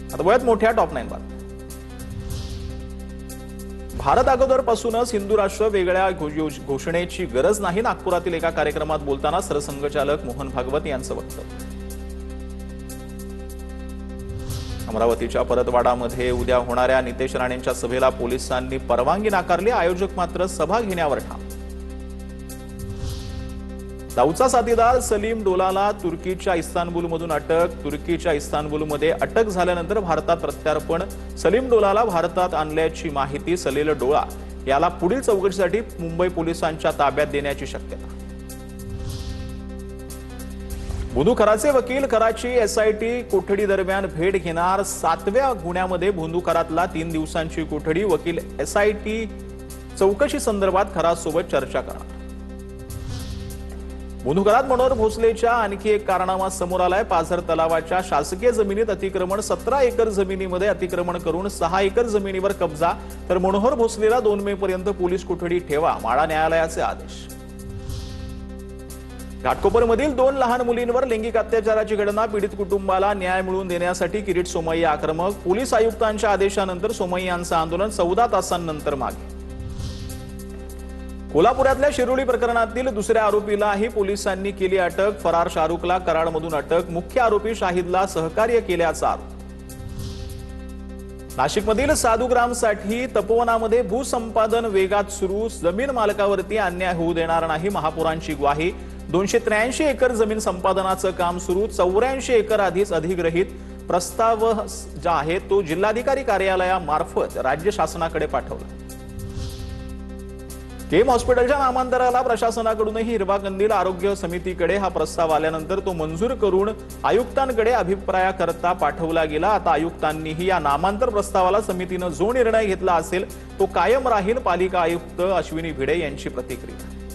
आता वयात मोठ्या टॉप 9 बातम्या। भारत अगोदरपासूनच हिंदू राष्ट्र वेगळ्या घोषणेची गरज नाही, नागपुरातील एका कार्यक्रमात बोलताना सरसंघचालक मोहन भागवत यांचं वक्तव्य। अमरावतीच्या परतवाडामध्ये उद्या होणाऱ्या नितेश राणेंच्या सभेला पोलिसांनी परवानगी नाकारली, आयोजक मात्र सभा घेण्यावर ठाम। दाऊदचा साथीदार सलीम डोलाला तुर्कीच्या इस्तानबुलमधून अटक। तुर्कीच्या इस्तानबुलमध्ये अटक झाल्यानंतर भारतात प्रत्यार्पण। सलीम डोलाला भारतात आणल्याची माहिती। सलील डोला याला पुढील चौकशीसाठी मुंबई पोलिसांच्या ताब्यात देण्याची शक्यता। भोंदू खराचे वकील खराची एसआयटी कोठडी दरम्यान भेट घेणार। 7व्या गुन्ह्यामध्ये भोंदू खरातला 3 दिवसांची कोठडी। वकील एसआयटी चौकशी संदर्भात खरासोबत चर्चा करणार। भोंदू खरात मनोहर भोसलेच्या आणखी एक कारनामा समोर आलाय। पाझर तलावाच्या शासकीय जमिनीत अतिक्रमण। 17 एकर जमिनीमध्ये अतिक्रमण करून 6 एकर जमिनीवर कब्जा, तर मनोहर भोसलेला 2 मे पर्यंत पोलीस कोठडी ठेवा, माळा न्यायालयाचे आदेश। घाटकोपरमधील 2 लहान मुलींवर लैंगिक अत्याचाराची घटना। पीडित कुटुंबाला न्याय मिळवून देण्यासाठी किरीट सोमय्या आक्रमक। पोलीस आयुक्तांच्या आदेशानंतर सोमय्यांचं आंदोलन 14 तासांनंतर मागे। कोल्हापुरातल्या शिरोली प्रकरणातील दुसऱ्या आरोपीलाही पोलिसांनी केली अटक। फरार शाहरुखला कराडमधून अटक। मुख्य आरोपी शाहिदला सहकार्य केल्याचा आरोप। नाशिकमधील साधुग्रामसाठी तपोवनामध्ये भूसंपादन वेगात सुरू। जमीन मालकावरती अन्याय होऊ देणार नाही, महापौरांची ग्वाही। 283 एकर जमीन संपादनाचं काम सुरू। 84 एकर आधीच अधिग्रहित। प्रस्ताव जो आहे तो जिल्हाधिकारी कार्यालयामार्फत राज्य शासनाकडे पाठवला। केम हॉस्पिटलच्या नामांतराला प्रशासनाकडूनही हिरवा कंदील। आरोग्य समितीकडे हा प्रस्ताव आल्यानंतर तो मंजूर करून आयुक्तांकडे अभिप्रायाकरता पाठवला गेला। आता आयुक्तांनीही या नामांतर प्रस्तावाला समितीनं जो निर्णय घेतला असेल तो कायम राहील, पालिका आयुक्त अश्विनी भिडे यांची प्रतिक्रिया।